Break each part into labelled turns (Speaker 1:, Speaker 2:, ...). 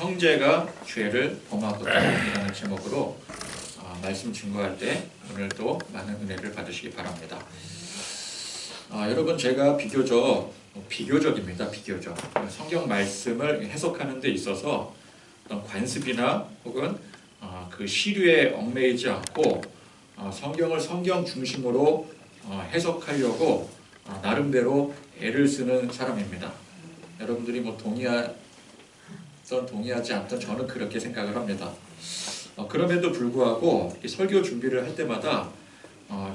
Speaker 1: 형제가 죄를 범하거든이라는 제목으로 말씀 증거할 때 오늘도 많은 은혜를 받으시기 바랍니다. 여러분, 제가 비교적입니다. 비교적 성경 말씀을 해석하는 데 있어서 어떤 관습이나 혹은 그 시류에 얽매이지 않고 성경을 성경 중심으로 해석하려고 나름대로 애를 쓰는 사람입니다. 여러분들이 뭐 동의하지 않던 저는 그렇게 생각을 합니다. 그럼에도 불구하고 설교 준비를 할 때마다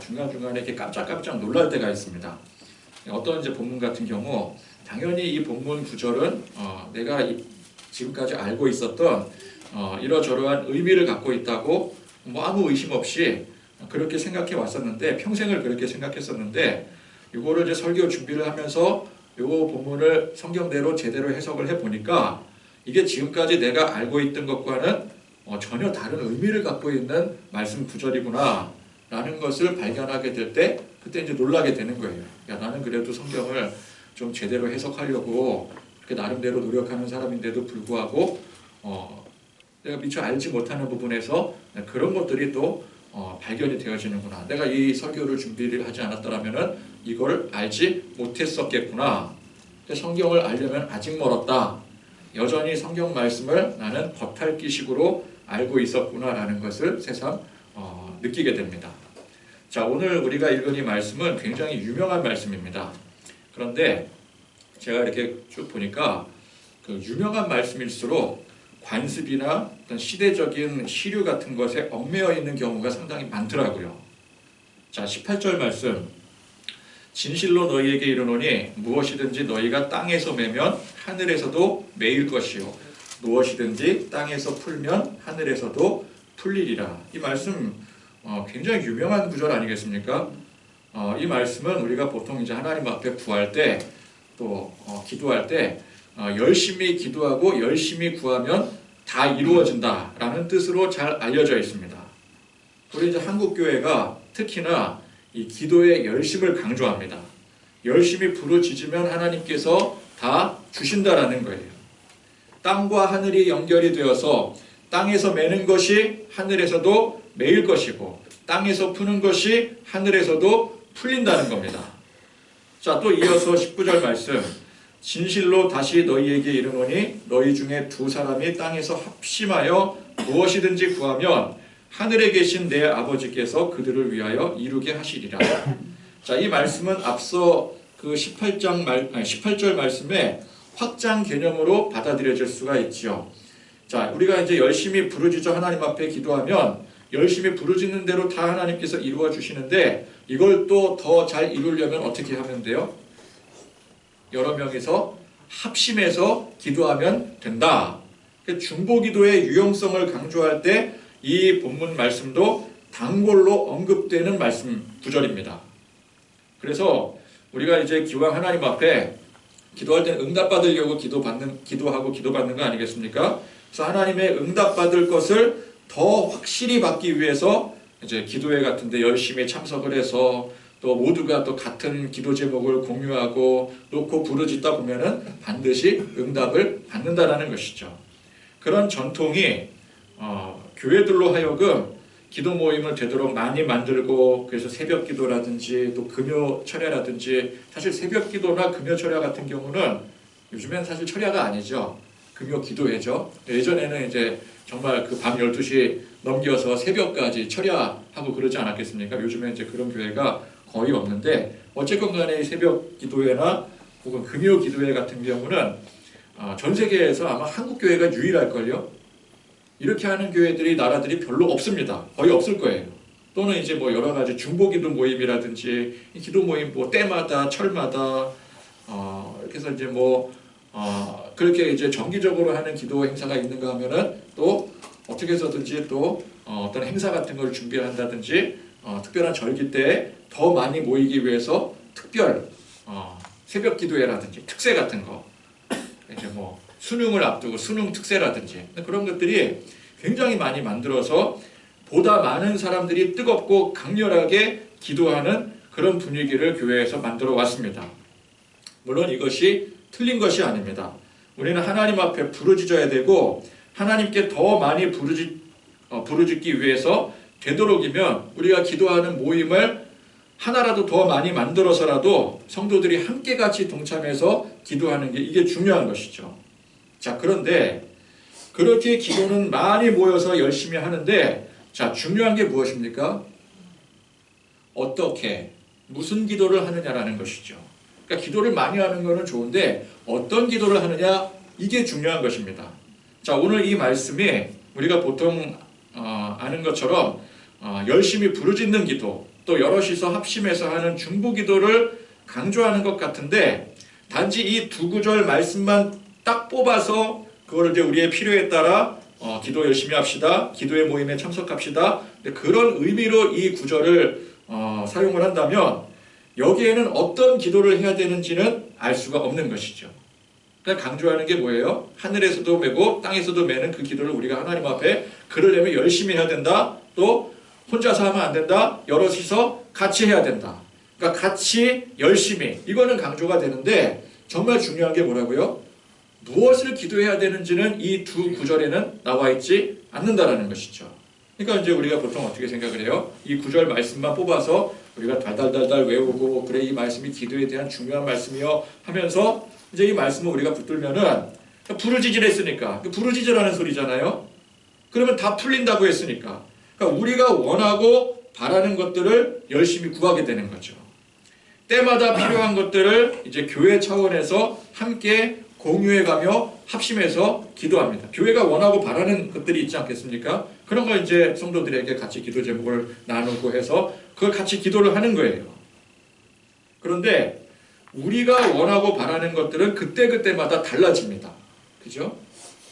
Speaker 1: 중간중간에 이렇게 깜짝깜짝 놀랄 때가 있습니다. 어떤 이제 본문 같은 경우 당연히 이 본문 구절은 내가 지금까지 알고 있었던 이러저러한 의미를 갖고 있다고 뭐 아무 의심 없이 그렇게 생각해 왔었는데, 평생을 그렇게 생각했었는데, 이거를 이제 설교 준비를 하면서 이 본문을 성경대로 제대로 해석을 해 보니까 이게 지금까지 내가 알고 있던 것과는 전혀 다른 의미를 갖고 있는 말씀 구절이구나 라는 것을 발견하게 될 때, 그때 이제 놀라게 되는 거예요. 야, 나는 그래도 성경을 좀 제대로 해석하려고 그렇게 나름대로 노력하는 사람인데도 불구하고 내가 미처 알지 못하는 부분에서 그런 것들이 또 발견이 되어지는구나. 내가 이 설교를 준비를 하지 않았더라면 이걸 알지 못했었겠구나. 성경을 알려면 아직 멀었다. 여전히 성경 말씀을 나는 겉핥기식으로 알고 있었구나라는 것을 새삼 느끼게 됩니다. 자, 오늘 우리가 읽은 이 말씀은 굉장히 유명한 말씀입니다. 그런데 제가 이렇게 쭉 보니까 그 유명한 말씀일수록 관습이나 어떤 시대적인 시류 같은 것에 얽매여 있는 경우가 상당히 많더라고요. 자, 18절 말씀. 진실로 너희에게 이르노니 무엇이든지 너희가 땅에서 매면 하늘에서도 매일 것이요 무엇이든지 땅에서 풀면 하늘에서도 풀리리라. 이 말씀 굉장히 유명한 구절 아니겠습니까? 이 말씀은 우리가 보통 이제 하나님 앞에 구할 때 또 기도할 때 열심히 기도하고 열심히 구하면 다 이루어진다라는 뜻으로 잘 알려져 있습니다. 우리 이제 한국 교회가 특히나 이 기도의 열심을 강조합니다. 열심히 부르짖으면 하나님께서 다 주신다라는 거예요. 땅과 하늘이 연결이 되어서 땅에서 매는 것이 하늘에서도 매일 것이고 땅에서 푸는 것이 하늘에서도 풀린다는 겁니다. 자, 또 이어서 19절 말씀. 진실로 다시 너희에게 이르노니 너희 중에 두 사람이 땅에서 합심하여 무엇이든지 구하면 하늘에 계신 내 아버지께서 그들을 위하여 이루게 하시리라. 자, 이 말씀은 앞서 그 18절 말씀에 확장 개념으로 받아들여질 수가 있죠. 자, 우리가 이제 열심히 부르짖어 하나님 앞에 기도하면 열심히 부르짖는 대로 다 하나님께서 이루어 주시는데, 이걸 또 더 잘 이루려면 어떻게 하면 돼요? 여러 명이서 합심해서 기도하면 된다. 중보기도의 유용성을 강조할 때 이 본문 말씀도 단골로 언급되는 말씀 구절입니다. 그래서 우리가 이제 기왕 하나님 앞에 기도할 때는 응답받으려고 기도하고 기도받는 거 아니겠습니까? 그래서 하나님의 응답받을 것을 더 확실히 받기 위해서 이제 기도회 같은데 열심히 참석을 해서 또 모두가 또 같은 기도 제목을 공유하고 놓고 부르짖다 보면은 반드시 응답을 받는다라는 것이죠. 그런 전통이 교회들로 하여금 기도 모임을 되도록 많이 만들고, 그래서 새벽 기도라든지 또 금요 철야라든지, 사실 새벽 기도나 금요 철야 같은 경우는 요즘엔 사실 철야가 아니죠. 금요 기도회죠. 예전에는 이제 정말 그 밤 12시 넘겨서 새벽까지 철야하고 그러지 않았겠습니까? 요즘엔 이제 그런 교회가 거의 없는데, 어쨌건 간에 새벽 기도회나 혹은 금요 기도회 같은 경우는 전 세계에서 아마 한국 교회가 유일할걸요? 이렇게 하는 교회들이, 나라들이 별로 없습니다. 거의 없을 거예요. 또는 이제 뭐 여러 가지 중보기도 모임이라든지, 기도 모임 뭐 때마다, 철마다, 이렇게 해서 이제 뭐, 그렇게 이제 정기적으로 하는 기도 행사가 있는가 하면은 또 어떻게 해서든지 또 어떤 행사 같은 걸 준비한다든지, 특별한 절기 때 더 많이 모이기 위해서 특별 새벽 기도회라든지 특세 같은 거, 이제 뭐 수능을 앞두고 수능 특세라든지 그런 것들이 굉장히 많이 만들어서 보다 많은 사람들이 뜨겁고 강렬하게 기도하는 그런 분위기를 교회에서 만들어 왔습니다. 물론 이것이 틀린 것이 아닙니다. 우리는 하나님 앞에 부르짖어야 되고 하나님께 더 많이 부르짖기 위해서 되도록이면 우리가 기도하는 모임을 하나라도 더 많이 만들어서라도 성도들이 함께 같이 동참해서 기도하는 게 이게 중요한 것이죠. 자, 그런데 그렇게 기도는 많이 모여서 열심히 하는데 자, 중요한 게 무엇입니까? 어떻게, 무슨 기도를 하느냐라는 것이죠. 그러니까 기도를 많이 하는 것은 좋은데 어떤 기도를 하느냐, 이게 중요한 것입니다. 자, 오늘 이 말씀이 우리가 보통 아는 것처럼 열심히 부르짖는 기도, 또 여럿이서 합심해서 하는 중보 기도를 강조하는 것 같은데 단지 이 두 구절 말씀만 딱 뽑아서 그걸 이제 우리의 필요에 따라 기도 열심히 합시다, 기도의 모임에 참석합시다, 그런 의미로 이 구절을 사용을 한다면 여기에는 어떤 기도를 해야 되는지는 알 수가 없는 것이죠. 그러니까 강조하는 게 뭐예요? 하늘에서도 매고 땅에서도 매는 그 기도를 우리가 하나님 앞에 그러려면 열심히 해야 된다, 또 혼자서 하면 안 된다, 여럿이서 같이 해야 된다. 그러니까 같이 열심히, 이거는 강조가 되는데 정말 중요한 게 뭐라고요? 무엇을 기도해야 되는지는 이 두 구절에는 나와 있지 않는다라는 것이죠. 그러니까 이제 우리가 보통 어떻게 생각을 해요? 이 구절 말씀만 뽑아서 우리가 달달달달 외우고 그래 이 말씀이 기도에 대한 중요한 말씀이요 하면서 이제 이 말씀을 우리가 붙들면은 부르짖으랬으니까 부르짖으라는 소리잖아요. 그러면 다 풀린다고 했으니까 그러니까 우리가 원하고 바라는 것들을 열심히 구하게 되는 거죠. 때마다 필요한 것들을 이제 교회 차원에서 함께 공유해가며 합심해서 기도합니다. 교회가 원하고 바라는 것들이 있지 않겠습니까? 그런 걸 이제 성도들에게 같이 기도 제목을 나누고 해서 그걸 같이 기도를 하는 거예요. 그런데 우리가 원하고 바라는 것들은 그때그때마다 달라집니다. 그죠?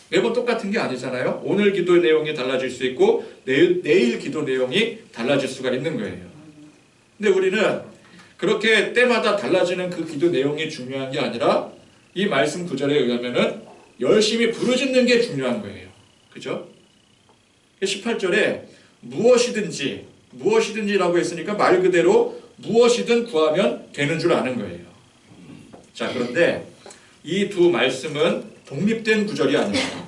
Speaker 1: 매번 똑같은 게 아니잖아요. 오늘 기도 내용이 달라질 수 있고 내일 기도 내용이 달라질 수가 있는 거예요. 근데 우리는 그렇게 때마다 달라지는 그 기도 내용이 중요한 게 아니라 이 말씀 구절에 의하면은 열심히 부르짖는 게 중요한 거예요. 그죠? 18절에 무엇이든지라고 했으니까 말 그대로 무엇이든 구하면 되는 줄 아는 거예요. 자, 그런데 이 두 말씀은 독립된 구절이 아닙니다.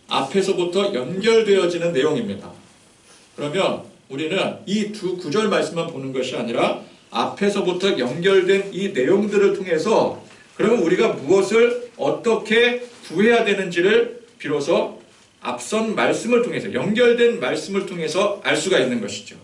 Speaker 1: 앞에서부터 연결되어지는 내용입니다. 그러면 우리는 이 두 구절 말씀만 보는 것이 아니라 앞에서부터 연결된 이 내용들을 통해서 그러면 우리가 무엇을 어떻게 구해야 되는지를 비로소 앞선 말씀을 통해서 연결된 말씀을 통해서 알 수가 있는 것이죠.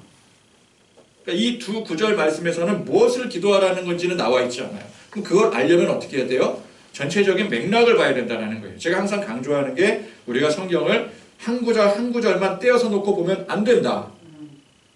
Speaker 1: 그러니까 이 두 구절 말씀에서는 무엇을 기도하라는 건지는 나와 있지 않아요. 그럼 그걸 알려면 어떻게 해야 돼요? 전체적인 맥락을 봐야 된다는 거예요. 제가 항상 강조하는 게 우리가 성경을 한 구절 한 구절만 떼어서 놓고 보면 안 된다.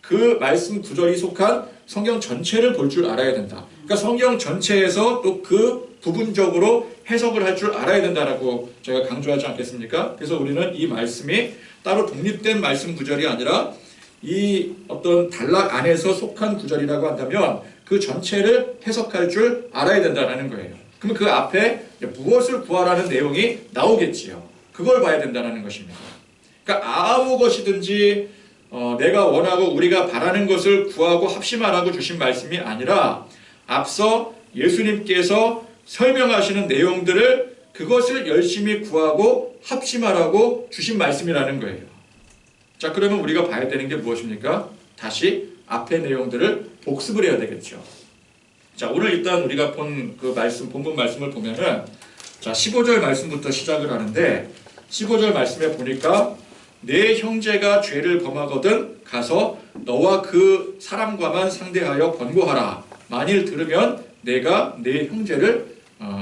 Speaker 1: 그 말씀 구절이 속한 성경 전체를 볼 줄 알아야 된다. 그러니까 성경 전체에서 또 그 부분적으로 해석을 할 줄 알아야 된다라고 제가 강조하지 않겠습니까? 그래서 우리는 이 말씀이 따로 독립된 말씀 구절이 아니라 이 어떤 단락 안에서 속한 구절이라고 한다면 그 전체를 해석할 줄 알아야 된다는 거예요. 그러면 그 앞에 무엇을 구하라는 내용이 나오겠지요. 그걸 봐야 된다는 것입니다. 그러니까 아무 것이든지 내가 원하고 우리가 바라는 것을 구하고 합심하라고 주신 말씀이 아니라 앞서 예수님께서 설명하시는 내용들을 그것을 열심히 구하고 합심하라고 주신 말씀이라는 거예요. 자, 그러면 우리가 봐야 되는 게 무엇입니까? 다시 앞의 내용들을 복습을 해야 되겠죠. 자, 오늘 일단 우리가 본 그 말씀, 본문 말씀을 보면은 자, 15절 말씀부터 시작을 하는데 15절 말씀에 보니까 내 형제가 죄를 범하거든 가서 너와 그 사람과만 상대하여 권고하라. 만일 들으면 내가 내 형제를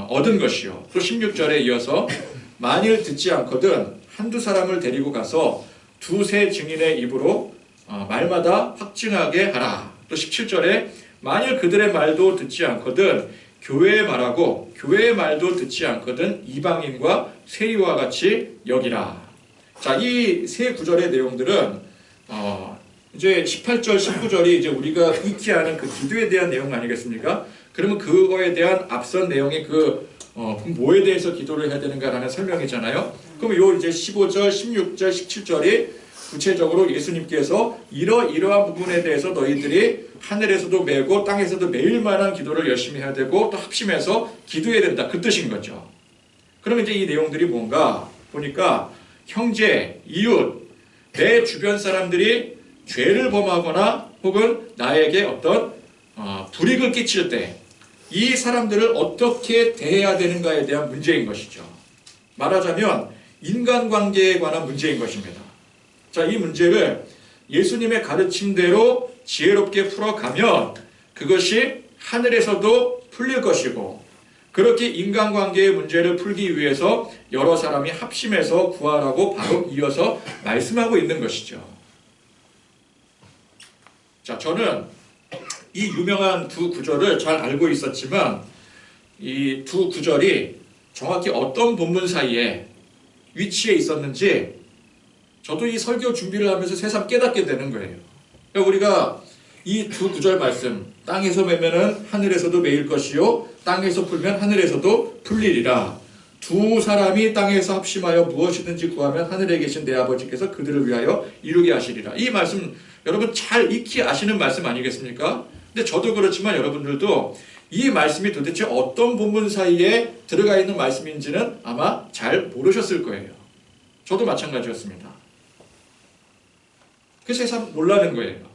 Speaker 1: 얻은 것이요. 또 16절에 이어서 만일 듣지 않거든 한두 사람을 데리고 가서 두세 증인의 입으로 말마다 확증하게 하라. 또 17절에 만일 그들의 말도 듣지 않거든 교회의 말하고 교회의 말도 듣지 않거든 이방인과 세리와 같이 여기라. 자, 이 세 구절의 내용들은 이제 18절, 19절이 이제 우리가 익히 아는 그 기도에 대한 내용 아니겠습니까? 그러면 그거에 대한 앞선 내용이 뭐에 대해서 기도를 해야 되는가라는 설명이잖아요. 그럼 요 이제 15절, 16절, 17절이 구체적으로 예수님께서 이러한 부분에 대해서 너희들이 하늘에서도 매고 땅에서도 매일 만한 기도를 열심히 해야 되고 또 합심해서 기도해야 된다. 그 뜻인 거죠. 그러면 이제 이 내용들이 뭔가 보니까 형제, 이웃, 내 주변 사람들이 죄를 범하거나 혹은 나에게 어떤 불이익을 끼칠 때 이 사람들을 어떻게 대해야 되는가에 대한 문제인 것이죠. 말하자면 인간관계에 관한 문제인 것입니다. 자, 이 문제를 예수님의 가르침대로 지혜롭게 풀어가면 그것이 하늘에서도 풀릴 것이고, 그렇게 인간관계의 문제를 풀기 위해서 여러 사람이 합심해서 구하라고 바로 이어서 말씀하고 있는 것이죠. 자, 저는 이 유명한 두 구절을 잘 알고 있었지만 이 두 구절이 정확히 어떤 본문 사이에 위치해 있었는지 저도 이 설교 준비를 하면서 새삼 깨닫게 되는 거예요. 그러니까 우리가 이 두 구절 말씀, 땅에서 매면은 하늘에서도 매일 것이요 땅에서 풀면 하늘에서도 풀리리라. 두 사람이 땅에서 합심하여 무엇이든지 구하면 하늘에 계신 내 아버지께서 그들을 위하여 이루게 하시리라. 이 말씀 여러분 잘 익히 아시는 말씀 아니겠습니까? 근데 저도 그렇지만 여러분들도 이 말씀이 도대체 어떤 본문 사이에 들어가 있는 말씀인지는 아마 잘 모르셨을 거예요. 저도 마찬가지였습니다. 그래서 참 놀라는 거예요.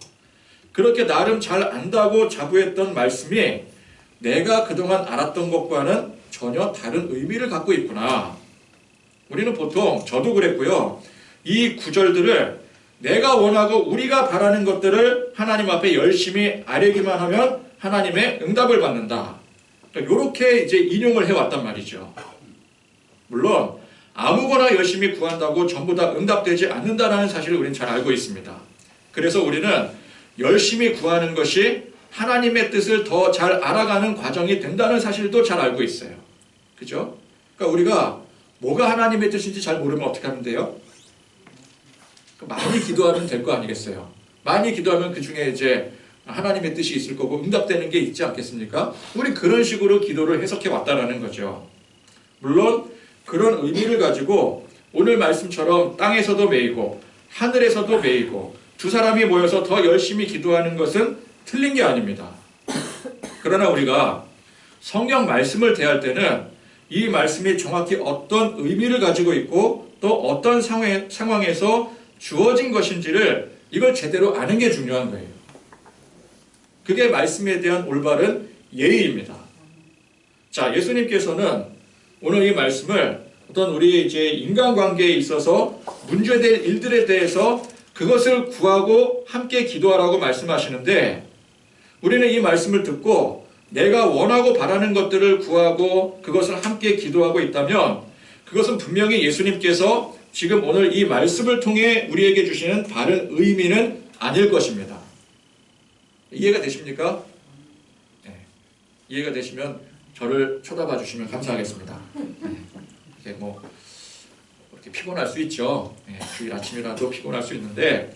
Speaker 1: 그렇게 나름 잘 안다고 자부했던 말씀이 내가 그동안 알았던 것과는 전혀 다른 의미를 갖고 있구나. 우리는 보통, 저도 그랬고요, 이 구절들을 내가 원하고 우리가 바라는 것들을 하나님 앞에 열심히 아뢰기만 하면 하나님의 응답을 받는다. 이렇게 이제 인용을 해왔단 말이죠. 물론 아무거나 열심히 구한다고 전부 다 응답되지 않는다는 사실을 우리는 잘 알고 있습니다. 그래서 우리는 열심히 구하는 것이 하나님의 뜻을 더 잘 알아가는 과정이 된다는 사실도 잘 알고 있어요. 그죠? 그러니까 우리가 뭐가 하나님의 뜻인지 잘 모르면 어떻게 하면 돼요? 많이 기도하면 될 거 아니겠어요? 많이 기도하면 그 중에 이제 하나님의 뜻이 있을 거고 응답되는 게 있지 않겠습니까? 우리 그런 식으로 기도를 해석해 왔다라는 거죠. 물론 그런 의미를 가지고 오늘 말씀처럼 땅에서도 매이고 하늘에서도 매이고 두 사람이 모여서 더 열심히 기도하는 것은 틀린 게 아닙니다. 그러나 우리가 성경 말씀을 대할 때는 이 말씀이 정확히 어떤 의미를 가지고 있고 또 어떤 상황에서 주어진 것인지를 이걸 제대로 아는 게 중요한 거예요. 그게 말씀에 대한 올바른 예의입니다. 자, 예수님께서는 오늘 이 말씀을 어떤 우리 이제 인간관계에 있어서 문제될 일들에 대해서 그것을 구하고 함께 기도하라고 말씀하시는데, 우리는 이 말씀을 듣고 내가 원하고 바라는 것들을 구하고 그것을 함께 기도하고 있다면 그것은 분명히 예수님께서 지금 오늘 이 말씀을 통해 우리에게 주시는 바른 의미는 아닐 것입니다. 이해가 되십니까? 네. 이해가 되시면 저를 쳐다봐 주시면 감사하겠습니다. 네. 뭐 이렇게 피곤할 수 있죠. 네. 주일 아침이라도 피곤할 수 있는데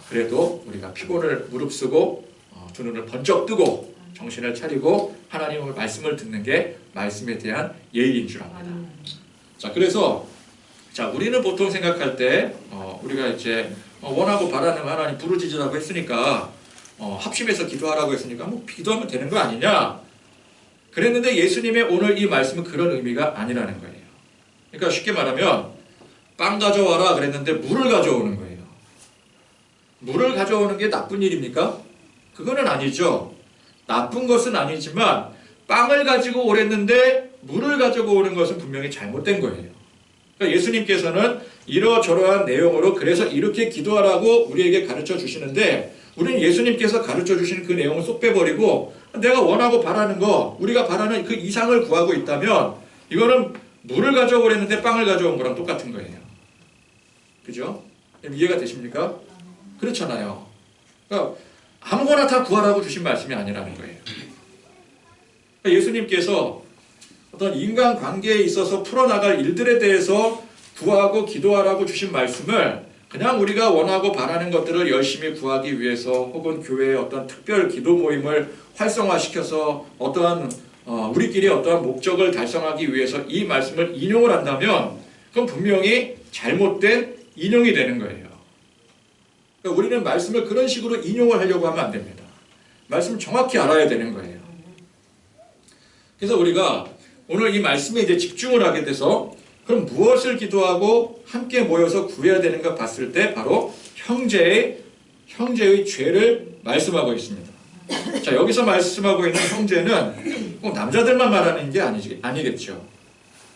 Speaker 1: 그래도 우리가 피곤을 무릅쓰고 두 눈을 번쩍 뜨고 정신을 차리고 하나님의 말씀을 듣는 게 말씀에 대한 예의인 줄 압니다. 자, 그래서 우리는 보통 생각할 때 우리가 이제 원하고 바라는 하나님 부르짖으라고 했으니까 합심해서 기도하라고 했으니까 뭐 기도하면 되는 거 아니냐 그랬는데, 예수님의 오늘 이 말씀은 그런 의미가 아니라는 거예요. 그러니까 쉽게 말하면 빵 가져와라 그랬는데 물을 가져오는 거예요. 물을 가져오는 게 나쁜 일입니까? 그거는 아니죠. 나쁜 것은 아니지만 빵을 가지고 오랬는데 물을 가지고 오는 것은 분명히 잘못된 거예요. 그러니까 예수님께서는 이러저러한 내용으로 그래서 이렇게 기도하라고 우리에게 가르쳐 주시는데, 우리는 예수님께서 가르쳐 주시는 그 내용을 쏙 빼버리고 내가 원하고 바라는 거, 우리가 바라는 그 이상을 구하고 있다면 이거는 물을 가져오고 그랬는데 빵을 가져온 거랑 똑같은 거예요. 그죠? 이해가 되십니까? 그렇잖아요. 그러니까 아무거나 다 구하라고 주신 말씀이 아니라는 거예요. 그러니까 예수님께서 어떤 인간관계에 있어서 풀어나갈 일들에 대해서 구하고 기도하라고 주신 말씀을 그냥 우리가 원하고 바라는 것들을 열심히 구하기 위해서 혹은 교회의 어떤 특별 기도 모임을 활성화시켜서 어떠한 우리끼리 어떠한 목적을 달성하기 위해서 이 말씀을 인용을 한다면 그건 분명히 잘못된 인용이 되는 거예요. 그러니까 우리는 말씀을 그런 식으로 인용을 하려고 하면 안 됩니다. 말씀을 정확히 알아야 되는 거예요. 그래서 우리가 오늘 이 말씀에 이제 집중을 하게 돼서 그럼 무엇을 기도하고 함께 모여서 구해야 되는가 봤을 때 바로 형제의 죄를 말씀하고 있습니다. 자, 여기서 말씀하고 있는 형제는 꼭 남자들만 말하는 게 아니겠죠.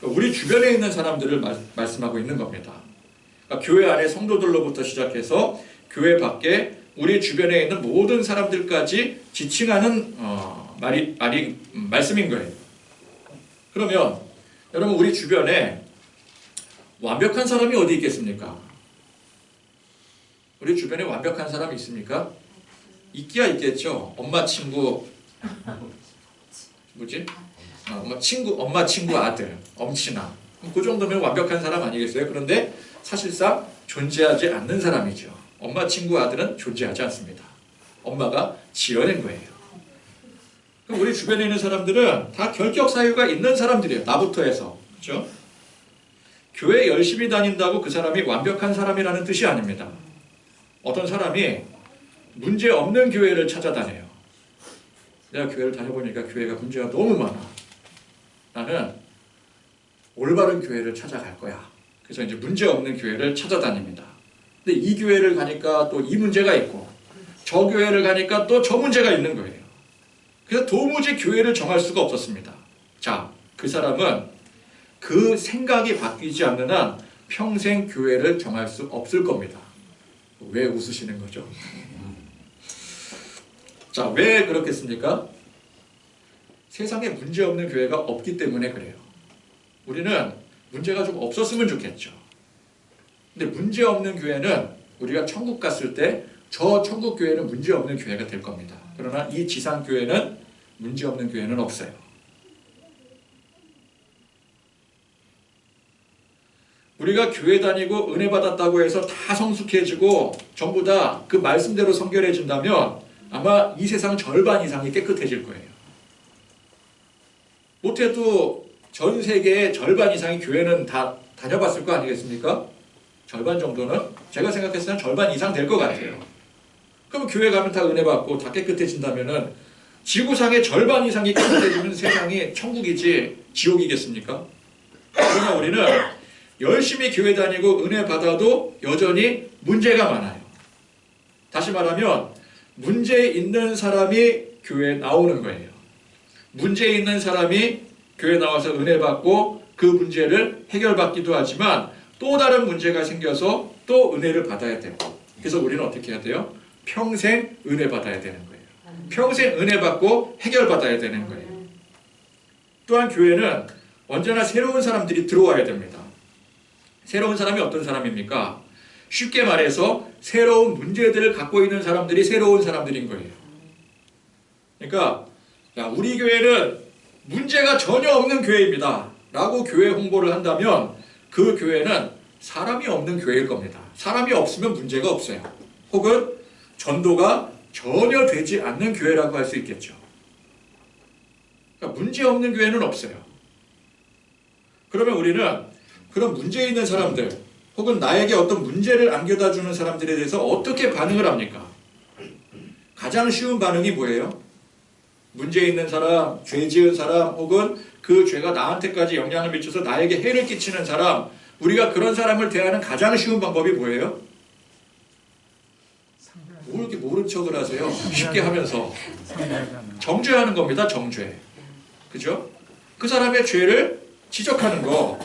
Speaker 1: 우리 주변에 있는 사람들을 말씀하고 있는 겁니다. 그러니까 교회 안에 성도들로부터 시작해서 교회 밖에 우리 주변에 있는 모든 사람들까지 지칭하는 말씀인 거예요. 그러면 여러분 우리 주변에 완벽한 사람이 어디 있겠습니까? 우리 주변에 완벽한 사람이 있습니까? 있기야 있겠죠. 엄마 친구 뭐지? 엄마 친구 아들 엄친아. 그 정도면 완벽한 사람 아니겠어요? 그런데 사실상 존재하지 않는 사람이죠. 엄마 친구 아들은 존재하지 않습니다. 엄마가 지어낸 거예요. 그럼 우리 주변에 있는 사람들은 다 결격 사유가 있는 사람들이에요. 나부터 해서. 그렇죠? 교회 열심히 다닌다고 그 사람이 완벽한 사람이라는 뜻이 아닙니다. 어떤 사람이 문제 없는 교회를 찾아다녀요. 내가 교회를 다녀보니까 교회가 문제가 너무 많아. 나는 올바른 교회를 찾아갈 거야. 그래서 이제 문제 없는 교회를 찾아다닙니다. 근데 이 교회를 가니까 또 이 문제가 있고 저 교회를 가니까 또 저 문제가 있는 거예요. 그래서 도무지 교회를 정할 수가 없었습니다. 자, 그 사람은 그 생각이 바뀌지 않는 한 평생 교회를 정할 수 없을 겁니다. 왜 웃으시는 거죠? 자, 왜 그렇겠습니까? 세상에 문제 없는 교회가 없기 때문에 그래요. 우리는 문제가 좀 없었으면 좋겠죠. 근데 문제 없는 교회는 우리가 천국 갔을 때 저 천국 교회는 문제 없는 교회가 될 겁니다. 그러나 이 지상 교회는 문제 없는 교회는 없어요. 우리가 교회 다니고 은혜 받았다고 해서 다 성숙해지고 전부 다 그 말씀대로 성결해진다면 아마 이 세상 절반 이상이 깨끗해질 거예요. 못해도 전 세계의 절반 이상의 교회는 다 다녀봤을 거 아니겠습니까? 절반 정도는 제가 생각했을 때는 절반 이상 될 것 같아요. 그럼 교회 가면 다 은혜 받고 다 깨끗해진다면은 지구상의 절반 이상이 깨끗해지면 세상이 천국이지 지옥이겠습니까? 그러나 우리는 열심히 교회 다니고 은혜 받아도 여전히 문제가 많아요. 다시 말하면 문제 있는 사람이 교회에 나오는 거예요. 문제 있는 사람이 교회에 나와서 은혜 받고 그 문제를 해결받기도 하지만 또 다른 문제가 생겨서 또 은혜를 받아야 되고, 그래서 우리는 어떻게 해야 돼요? 평생 은혜 받아야 되는 거예요. 평생 은혜 받고 해결받아야 되는 거예요. 또한 교회는 언제나 새로운 사람들이 들어와야 됩니다. 새로운 사람이 어떤 사람입니까? 쉽게 말해서 새로운 문제들을 갖고 있는 사람들이 새로운 사람들인 거예요. 그러니까 우리 교회는 문제가 전혀 없는 교회입니다 라고 교회 홍보를 한다면 그 교회는 사람이 없는 교회일 겁니다. 사람이 없으면 문제가 없어요. 혹은 전도가 전혀 되지 않는 교회라고 할 수 있겠죠. 그러니까 문제 없는 교회는 없어요. 그러면 우리는 그런 문제 있는 사람들 혹은 나에게 어떤 문제를 안겨다 주는 사람들에 대해서 어떻게 반응을 합니까? 가장 쉬운 반응이 뭐예요? 문제 있는 사람, 죄 지은 사람 혹은 그 죄가 나한테까지 영향을 미쳐서 나에게 해를 끼치는 사람, 우리가 그런 사람을 대하는 가장 쉬운 방법이 뭐예요? 뭘 이렇게 모른 척을 하세요? 쉽게 하면서 정죄하는 겁니다. 정죄. 그죠? 그 사람의 죄를 지적하는 거,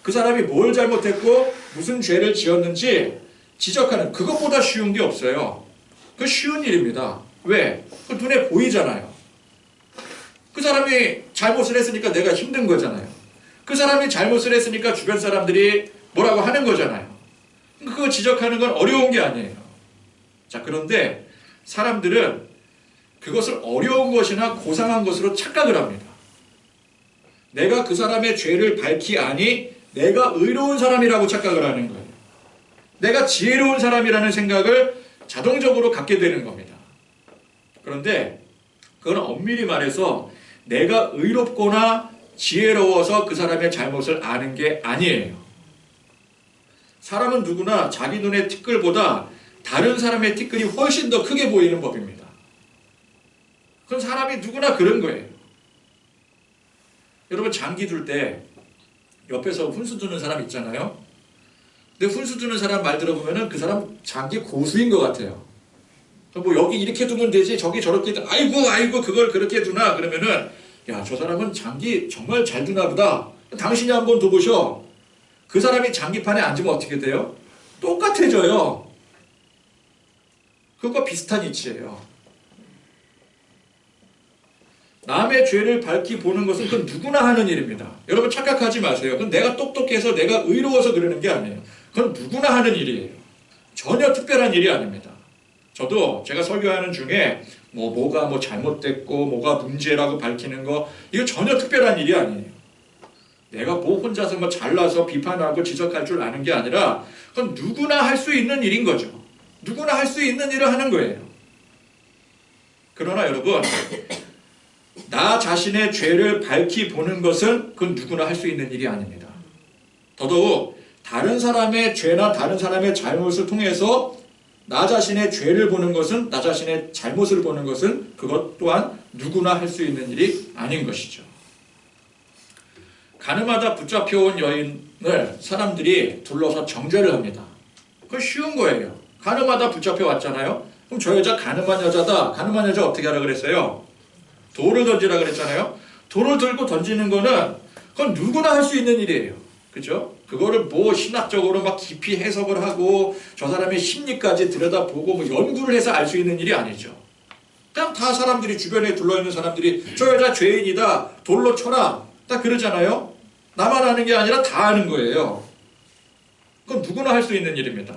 Speaker 1: 그 사람이 뭘 잘못했고 무슨 죄를 지었는지 지적하는, 그것보다 쉬운 게 없어요. 그 쉬운 일입니다. 왜? 그 눈에 보이잖아요. 그 사람이 잘못을 했으니까 내가 힘든 거잖아요. 그 사람이 잘못을 했으니까 주변 사람들이 뭐라고 하는 거잖아요. 그거 지적하는 건 어려운 게 아니에요. 자, 그런데 사람들은 그것을 어려운 것이나 고상한 것으로 착각을 합니다. 내가 그 사람의 죄를 밝히 아니 내가 의로운 사람이라고 착각을 하는 거예요. 내가 지혜로운 사람이라는 생각을 자동적으로 갖게 되는 겁니다. 그런데 그건 엄밀히 말해서 내가 의롭거나 지혜로워서 그 사람의 잘못을 아는 게 아니에요. 사람은 누구나 자기 눈의 티끌보다 다른 사람의 티끌이 훨씬 더 크게 보이는 법입니다. 그건 사람이 누구나 그런 거예요. 여러분 장기 둘 때 옆에서 훈수 두는 사람 있잖아요. 근데 훈수 두는 사람 말 들어보면은 그 사람 장기 고수인 것 같아요. 뭐 여기 이렇게 두면 되지 저기 저렇게 아이고 그걸 그렇게 두나 그러면은 야, 저 사람은 장기 정말 잘 두나 보다. 당신이 한번 둬보셔. 그 사람이 장기판에 앉으면 어떻게 돼요? 똑같아져요. 그것과 비슷한 이치예요. 남의 죄를 밝히 보는 것은 그건 누구나 하는 일입니다. 여러분 착각하지 마세요. 그건 내가 똑똑해서 내가 의로워서 그러는 게 아니에요. 그건 누구나 하는 일이에요. 전혀 특별한 일이 아닙니다. 저도 제가 설교하는 중에 뭐가 잘못됐고 뭐가 문제라고 밝히는 거 이거 전혀 특별한 일이 아니에요. 내가 혼자서 잘나서 비판하고 지적할 줄 아는 게 아니라 그건 누구나 할 수 있는 일인 거죠. 누구나 할 수 있는 일을 하는 거예요. 그러나 여러분 나 자신의 죄를 밝히 보는 것은 그건 누구나 할 수 있는 일이 아닙니다. 더더욱 다른 사람의 죄나 다른 사람의 잘못을 통해서 나 자신의 죄를 보는 것은 나 자신의 잘못을 보는 것은 그것 또한 누구나 할 수 있는 일이 아닌 것이죠. 가늠하다 붙잡혀온 여인을 사람들이 둘러서 정죄를 합니다. 그건 쉬운 거예요. 가늠하다 붙잡혀왔잖아요. 그럼 저 여자 가늠한 여자다. 가늠한 여자 어떻게 하라 그랬어요? 돌을 던지라 그랬잖아요. 돌을 들고 던지는 거는 그건 누구나 할 수 있는 일이에요. 그죠? 그거를 신학적으로 깊이 해석을 하고 저 사람의 심리까지 들여다보고 연구를 해서 알 수 있는 일이 아니죠. 그냥 다 사람들이 주변에 둘러있는 사람들이 저 여자 죄인이다. 돌로 쳐라. 딱 그러잖아요. 나만 하는 게 아니라 다 하는 거예요. 그건 누구나 할 수 있는 일입니다.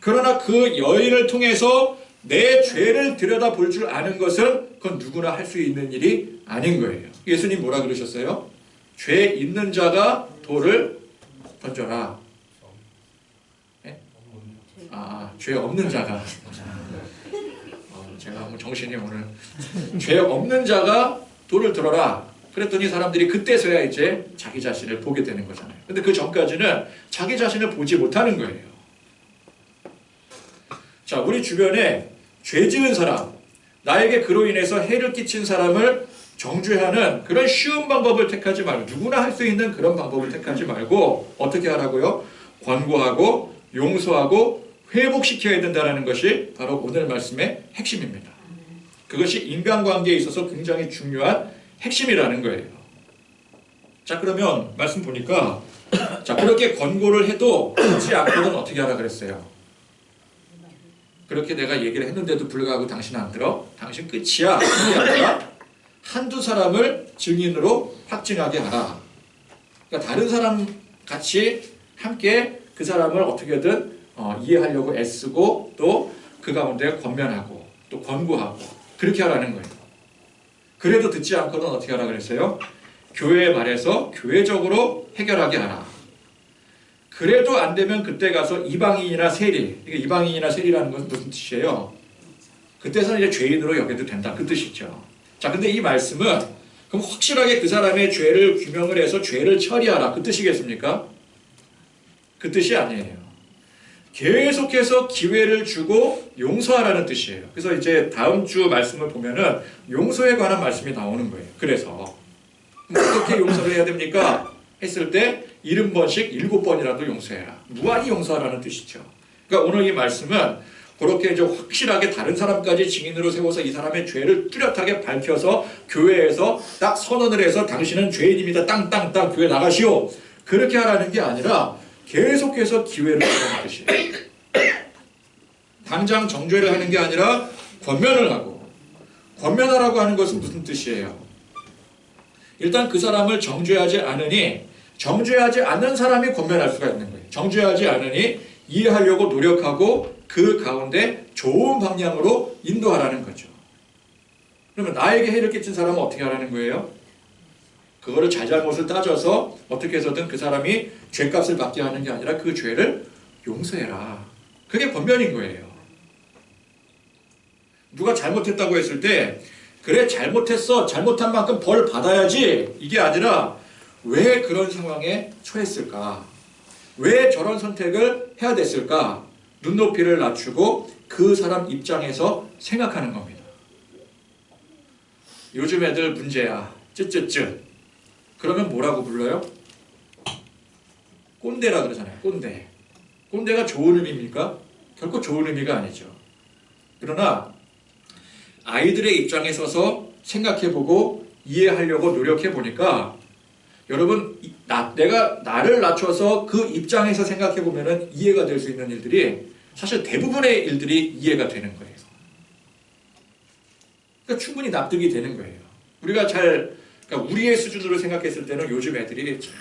Speaker 1: 그러나 그 여인을 통해서 내 죄를 들여다볼 줄 아는 것은 그건 누구나 할 수 있는 일이 아닌 거예요. 예수님 뭐라 그러셨어요? 죄 있는 자가 돌을 던져라. 네? 죄 없는 자가. 제가 정신이 오늘. 죄 없는 자가 돌을 들어라. 그랬더니 사람들이 그때서야 이제 자기 자신을 보게 되는 거잖아요. 근데 그 전까지는 자기 자신을 보지 못하는 거예요. 자, 우리 주변에 죄 지은 사람, 나에게 그로 인해서 해를 끼친 사람을 정죄하는 그런 쉬운 방법을 택하지 말고 누구나 할 수 있는 그런 방법을 택하지 말고 어떻게 하라고요? 권고하고 용서하고 회복시켜야 된다는 것이 바로 오늘 말씀의 핵심입니다. 그것이 인간관계에 있어서 굉장히 중요한 핵심이라는 거예요. 자, 그러면 말씀 보니까 자, 그렇게 권고를 해도 듣지 않고는 어떻게 하라 그랬어요? 그렇게 내가 얘기를 했는데도 불구하고 당신 안 들어? 당신 끝이야. 그게 아니라 한두 사람을 증인으로 확증하게 하라. 그러니까 다른 사람 같이 함께 그 사람을 어떻게든 이해하려고 애쓰고 또 그 가운데 권면하고 또 권고하고 그렇게 하라는 거예요. 그래도 듣지 않고는 어떻게 하라 그랬어요? 교회에 말해서 교회적으로 해결하게 하라. 그래도 안 되면 그때 가서 이방인이나 세리, 이방인이나 세리라는 것은 무슨 뜻이에요? 그때서는 이제 죄인으로 여겨도 된다. 그 뜻이죠. 자, 근데 이 말씀은 그럼 확실하게 그 사람의 죄를 규명을 해서 죄를 처리하라. 그 뜻이겠습니까? 그 뜻이 아니에요. 계속해서 기회를 주고 용서하라는 뜻이에요. 그래서 이제 다음 주 말씀을 보면은 용서에 관한 말씀이 나오는 거예요. 그래서 어떻게 용서를 해야 됩니까? 했을 때 70번씩 7번이라도 용서해라. 무한히 용서하라는 뜻이죠. 그러니까 오늘 이 말씀은 그렇게 이제 확실하게 다른 사람까지 증인으로 세워서 이 사람의 죄를 뚜렷하게 밝혀서 교회에서 딱 선언을 해서 당신은 죄인입니다. 땅땅땅 교회 나가시오. 그렇게 하라는 게 아니라 계속해서 기회를 주라는 뜻이에요. 당장 정죄를 하는 게 아니라 권면을 하고, 권면하라고 하는 것은 무슨 뜻이에요? 일단 그 사람을 정죄하지 않으니 정죄하지 않는 사람이 권면할 수가 있는 거예요. 정죄하지 않으니 이해하려고 노력하고 그 가운데 좋은 방향으로 인도하라는 거죠. 그러면 나에게 해를 끼친 사람은 어떻게 하라는 거예요? 그거를 잘잘못을 따져서 어떻게 해서든 그 사람이 죄값을 받게 하는 게 아니라 그 죄를 용서해라. 그게 권면인 거예요. 누가 잘못했다고 했을 때 그래 잘못했어. 잘못한 만큼 벌 받아야지. 이게 아니라 왜 그런 상황에 처했을까? 왜 저런 선택을 해야 됐을까? 눈높이를 낮추고 그 사람 입장에서 생각하는 겁니다. 요즘 애들 문제야. 쯧쯧쯧. 그러면 뭐라고 불러요? 꼰대라 그러잖아요. 꼰대. 꼰대가 좋은 의미입니까? 결코 좋은 의미가 아니죠. 그러나 아이들의 입장에 서서 생각해보고 이해하려고 노력해보니까 여러분, 내가 나를 낮춰서 그 입장에서 생각해보면 이해가 될 수 있는 일들이 사실 대부분의 일들이 이해가 되는 거예요. 그러니까 충분히 납득이 되는 거예요. 우리가 그러니까 우리의 수준으로 생각했을 때는 요즘 애들이 참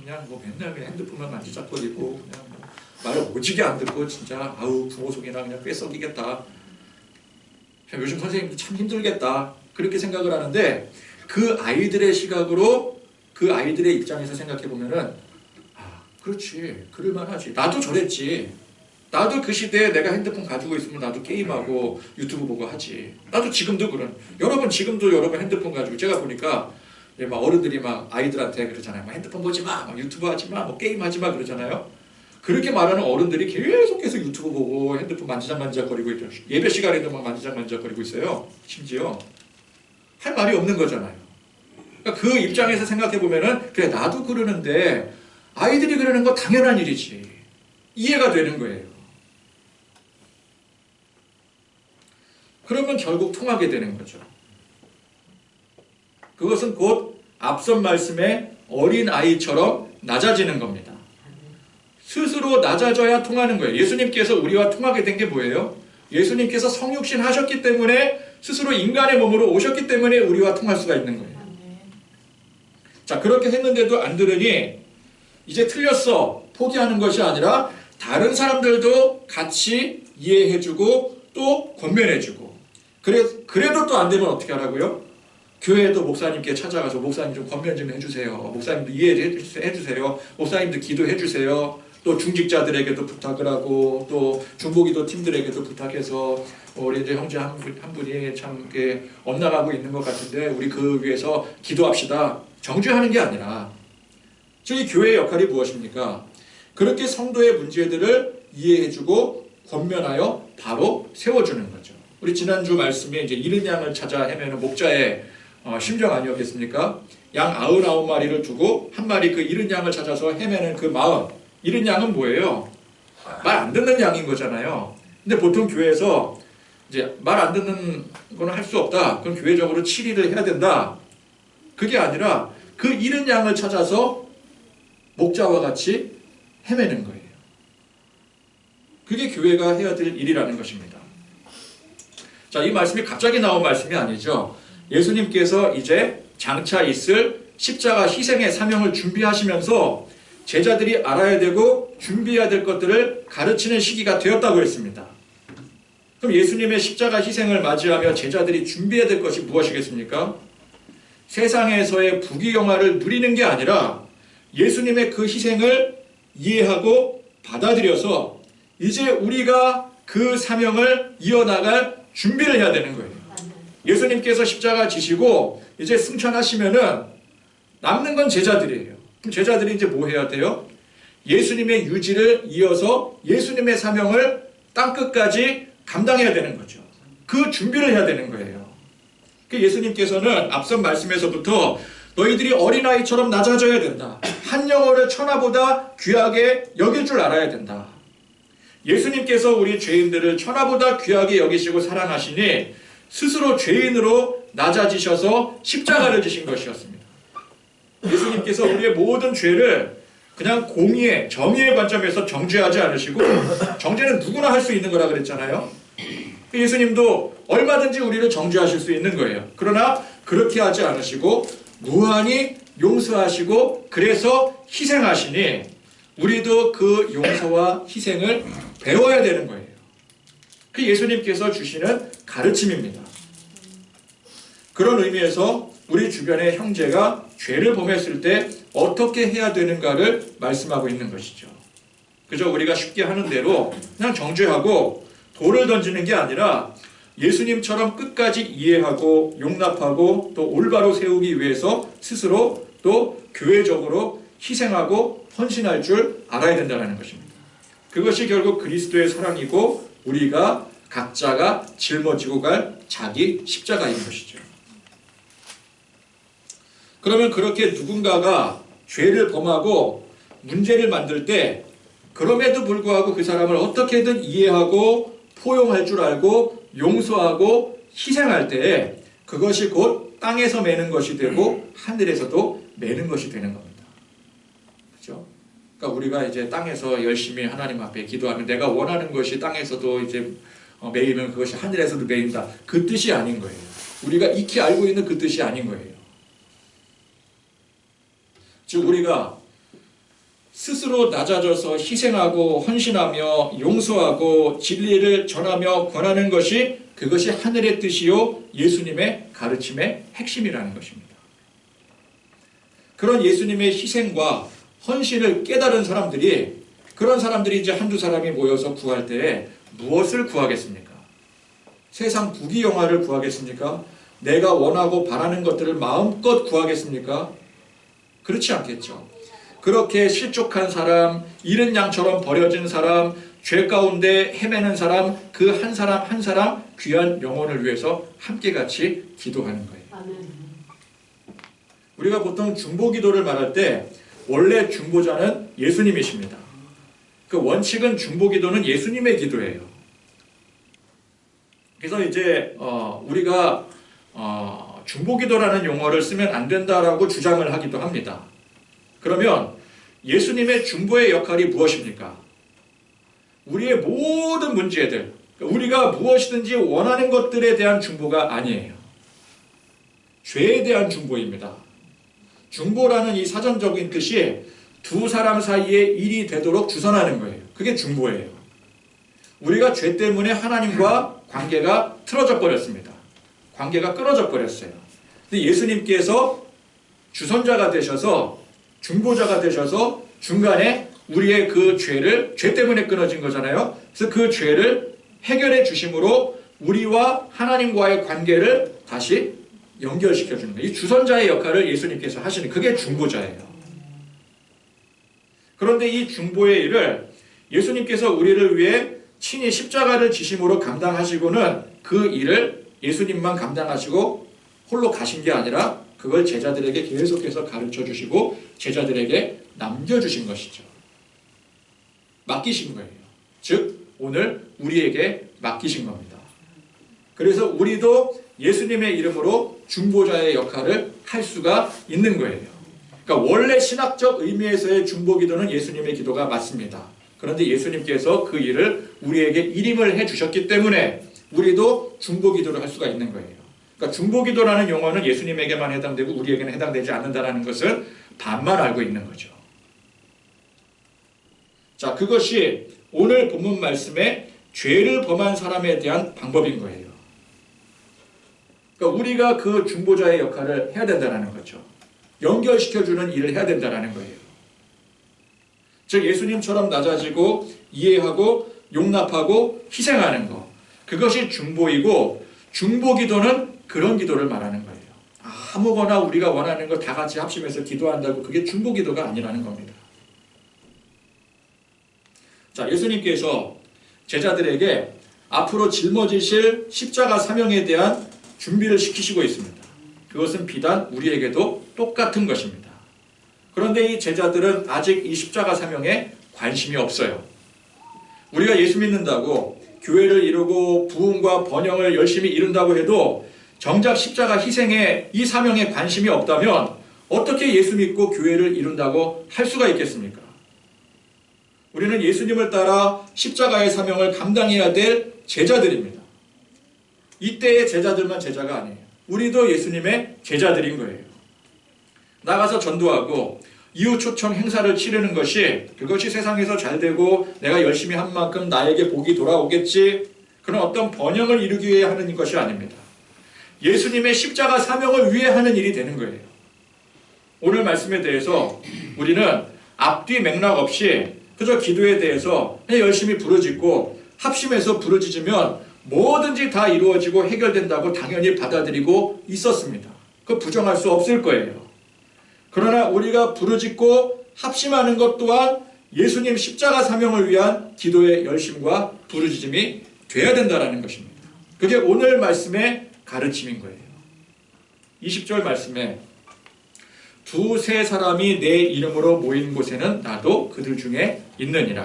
Speaker 1: 그냥 뭐 맨날 그냥 핸드폰만 만지작거리고 그냥 뭐 말을 오지게 안 듣고 진짜 아우 부모 속이나 그냥 꿰썩이겠다. 요즘 선생님도 참 힘들겠다. 그렇게 생각을 하는데 그 아이들의 시각으로 그 아이들의 입장에서 생각해 보면은 아 그렇지 그럴만하지. 나도 저랬지. 나도 그 시대에 내가 핸드폰 가지고 있으면 나도 게임하고 유튜브 보고 하지. 나도 지금도 여러분 지금도 여러분 핸드폰 가지고 제가 보니까 막 어른들이 막 아이들한테 그러잖아요. 막 핸드폰 보지 마, 막 유튜브 하지 마, 뭐 게임 하지 마 그러잖아요. 그렇게 말하는 어른들이 계속해서 유튜브 보고 핸드폰 만지작만지작거리고 있죠. 예배 시간에도 막 만지작만지작거리고 있어요. 심지어 할 말이 없는 거잖아요. 그러니까 그 입장에서 생각해 보면은 그래 나도 그러는데 아이들이 그러는 거 당연한 일이지. 이해가 되는 거예요. 그러면 결국 통하게 되는 거죠. 그것은 곧 앞선 말씀의 어린 아이처럼 낮아지는 겁니다. 스스로 낮아져야 통하는 거예요. 예수님께서 우리와 통하게 된 게 뭐예요? 예수님께서 성육신 하셨기 때문에 스스로 인간의 몸으로 오셨기 때문에 우리와 통할 수가 있는 거예요. 자, 그렇게 했는데도 안 들으니 이제 틀렸어. 포기하는 것이 아니라 다른 사람들도 같이 이해해주고 또 권면해주고 그래도 또 안 되면 어떻게 하라고요? 교회도 목사님께 찾아가서 목사님 좀 권면 좀 해주세요. 목사님도 이해해주세요. 목사님도 기도해주세요. 또 중직자들에게도 부탁을 하고 또 중보기도 팀들에게도 부탁해서 우리 이제 형제 한 분이 참 이렇게 엇나가고 있는 것 같은데 우리 그 위해서 기도합시다. 정죄하는 게 아니라 저희 교회의 역할이 무엇입니까? 그렇게 성도의 문제들을 이해해주고 권면하여 바로 세워주는 거죠. 우리 지난주 말씀에 이제 잃은 양을 찾아 헤매는 목자의 심정 아니었겠습니까? 양 99마리를 두고 한 마리 그 잃은 양을 찾아서 헤매는 그 마음. 잃은 양은 뭐예요? 말 안 듣는 양인 거잖아요. 근데 보통 교회에서 이제 말 안 듣는 거는 할 수 없다. 그럼 교회적으로 치리를 해야 된다. 그게 아니라 그 잃은 양을 찾아서 목자와 같이 헤매는 거예요. 그게 교회가 해야 될 일이라는 것입니다. 자, 이 말씀이 갑자기 나온 말씀이 아니죠. 예수님께서 이제 장차 있을 십자가 희생의 사명을 준비하시면서 제자들이 알아야 되고 준비해야 될 것들을 가르치는 시기가 되었다고 했습니다. 그럼 예수님의 십자가 희생을 맞이하며 제자들이 준비해야 될 것이 무엇이겠습니까? 세상에서의 부귀영화를 누리는 게 아니라 예수님의 그 희생을 이해하고 받아들여서 이제 우리가 그 사명을 이어나갈 준비를 해야 되는 거예요. 예수님께서 십자가 지시고 이제 승천하시면은 남는 건 제자들이에요. 그럼 제자들이 이제 뭐 해야 돼요? 예수님의 유지를 이어서 예수님의 사명을 땅끝까지 감당해야 되는 거죠. 그 준비를 해야 되는 거예요. 예수님께서는 앞선 말씀에서부터 너희들이 어린아이처럼 낮아져야 된다. 한 영혼을 천하보다 귀하게 여길 줄 알아야 된다. 예수님께서 우리 죄인들을 천하보다 귀하게 여기시고 사랑하시니 스스로 죄인으로 낮아지셔서 십자가를 지신 것이었습니다. 예수님께서 우리의 모든 죄를 그냥 공의의, 정의의 관점에서 정죄하지 않으시고 정죄는 누구나 할 수 있는 거라 그랬잖아요. 예수님도 얼마든지 우리를 정죄하실 수 있는 거예요. 그러나 그렇게 하지 않으시고 무한히 용서하시고 그래서 희생하시니 우리도 그 용서와 희생을 배워야 되는 거예요. 그 예수님께서 주시는 가르침입니다. 그런 의미에서 우리 주변의 형제가 죄를 범했을 때 어떻게 해야 되는가를 말씀하고 있는 것이죠. 그저 우리가 쉽게 하는 대로 그냥 정죄하고 돌을 던지는 게 아니라 예수님처럼 끝까지 이해하고 용납하고 또 올바로 세우기 위해서 스스로 또 교회적으로 희생하고 헌신할 줄 알아야 된다는 것입니다. 그것이 결국 그리스도의 사랑이고 우리가 각자가 짊어지고 갈 자기 십자가인 것이죠. 그러면 그렇게 누군가가 죄를 범하고 문제를 만들 때 그럼에도 불구하고 그 사람을 어떻게든 이해하고 포용할 줄 알고 용서하고 희생할 때 그것이 곧 땅에서 매는 것이 되고 하늘에서도 매는 것이 되는 겁니다. 그렇죠? 그러니까 우리가 이제 땅에서 열심히 하나님 앞에 기도하면 내가 원하는 것이 땅에서도 이제 매이면 그것이 하늘에서도 매인다. 그 뜻이 아닌 거예요. 우리가 익히 알고 있는 그 뜻이 아닌 거예요. 즉 우리가 스스로 낮아져서 희생하고 헌신하며 용서하고 진리를 전하며 권하는 것이 그것이 하늘의 뜻이요 예수님의 가르침의 핵심이라는 것입니다. 그런 예수님의 희생과 헌신을 깨달은 사람들이 그런 사람들이 이제 한두 사람이 모여서 구할 때에 무엇을 구하겠습니까? 세상 부귀영화를 구하겠습니까? 내가 원하고 바라는 것들을 마음껏 구하겠습니까? 그렇지 않겠죠. 그렇게 실족한 사람, 잃은 양처럼 버려진 사람, 죄 가운데 헤매는 사람, 그 한 사람 한 사람 귀한 영혼을 위해서 함께 같이 기도하는 거예요. 아멘. 우리가 보통 중보기도를 말할 때 원래 중보자는 예수님이십니다. 그 원칙은 중보기도는 예수님의 기도예요. 그래서 이제 우리가 중보기도라는 용어를 쓰면 안 된다라고 주장을 하기도 합니다. 그러면 예수님의 중보의 역할이 무엇입니까? 우리의 모든 문제들, 우리가 무엇이든지 원하는 것들에 대한 중보가 아니에요. 죄에 대한 중보입니다. 중보라는 이 사전적인 뜻이 두 사람 사이에 일이 되도록 주선하는 거예요. 그게 중보예요. 우리가 죄 때문에 하나님과 관계가 틀어져 버렸습니다. 관계가 끊어져 버렸어요. 근데 예수님께서 주선자가 되셔서 중보자가 되셔서 중간에 우리의 그 죄 때문에 끊어진 거잖아요. 그래서 그 죄를 해결해 주심으로 우리와 하나님과의 관계를 다시 연결시켜 주는 거예요. 이 주선자의 역할을 예수님께서 하시는 그게 중보자예요. 그런데 이 중보의 일을 예수님께서 우리를 위해 친히 십자가를 지심으로 감당하시고는 그 일을 예수님만 감당하시고 홀로 가신 게 아니라 그걸 제자들에게 계속해서 가르쳐 주시고 제자들에게 남겨주신 것이죠. 맡기신 거예요. 즉 오늘 우리에게 맡기신 겁니다. 그래서 우리도 예수님의 이름으로 중보자의 역할을 할 수가 있는 거예요. 그러니까 원래 신학적 의미에서의 중보기도는 예수님의 기도가 맞습니다. 그런데 예수님께서 그 일을 우리에게 일임을 해주셨기 때문에 우리도 중보기도를 할 수가 있는 거예요. 그러니까 중보기도라는 용어는 예수님에게만 해당되고 우리에게는 해당되지 않는다는 것을 반만 알고 있는 거죠. 자, 그것이 오늘 본문 말씀에 죄를 범한 사람에 대한 방법인 거예요. 그러니까 우리가 그 중보자의 역할을 해야 된다는 거죠. 연결시켜주는 일을 해야 된다는 거예요. 즉 예수님처럼 낮아지고 이해하고 용납하고 희생하는 것. 그것이 중보이고 중보기도는 그런 기도를 말하는 거예요. 아무거나 우리가 원하는 거 다 같이 합심해서 기도한다고 그게 중보기도가 아니라는 겁니다. 자, 예수님께서 제자들에게 앞으로 짊어지실 십자가 사명에 대한 준비를 시키시고 있습니다. 그것은 비단 우리에게도 똑같은 것입니다. 그런데 이 제자들은 아직 이 십자가 사명에 관심이 없어요. 우리가 예수 믿는다고 교회를 이루고 부흥과 번영을 열심히 이룬다고 해도 정작 십자가 희생에 이 사명에 관심이 없다면 어떻게 예수 믿고 교회를 이룬다고 할 수가 있겠습니까? 우리는 예수님을 따라 십자가의 사명을 감당해야 될 제자들입니다. 이때의 제자들만 제자가 아니에요. 우리도 예수님의 제자들인 거예요. 나가서 전도하고 이웃 초청 행사를 치르는 것이 그것이 세상에서 잘 되고 내가 열심히 한 만큼 나에게 복이 돌아오겠지 그런 어떤 번영을 이루기 위해 하는 것이 아닙니다. 예수님의 십자가 사명을 위해 하는 일이 되는 거예요. 오늘 말씀에 대해서 우리는 앞뒤 맥락 없이 그저 기도에 대해서 그냥 열심히 부르짖고 합심해서 부르짖으면 뭐든지 다 이루어지고 해결된다고 당연히 받아들이고 있었습니다. 그거 부정할 수 없을 거예요. 그러나 우리가 부르짖고 합심하는 것 또한 예수님 십자가 사명을 위한 기도의 열심과 부르짖음이 돼야 된다는 것입니다. 그게 오늘 말씀의 가르침인 거예요. 20절 말씀에 두세 사람이 내 이름으로 모인 곳에는 나도 그들 중에 있느니라.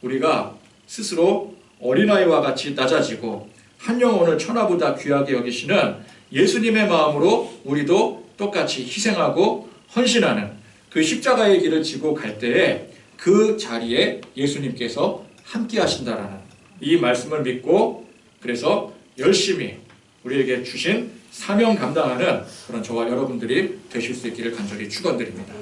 Speaker 1: 우리가 스스로 어린아이와 같이 낮아지고 한 영혼을 천하보다 귀하게 여기시는 예수님의 마음으로 우리도 똑같이 희생하고 헌신하는 그 십자가의 길을 지고 갈 때에 그 자리에 예수님께서 함께 하신다라는 이 말씀을 믿고 그래서 열심히 우리에게 주신 사명 감당하는 그런 저와 여러분들이 되실 수 있기를 간절히 축원드립니다.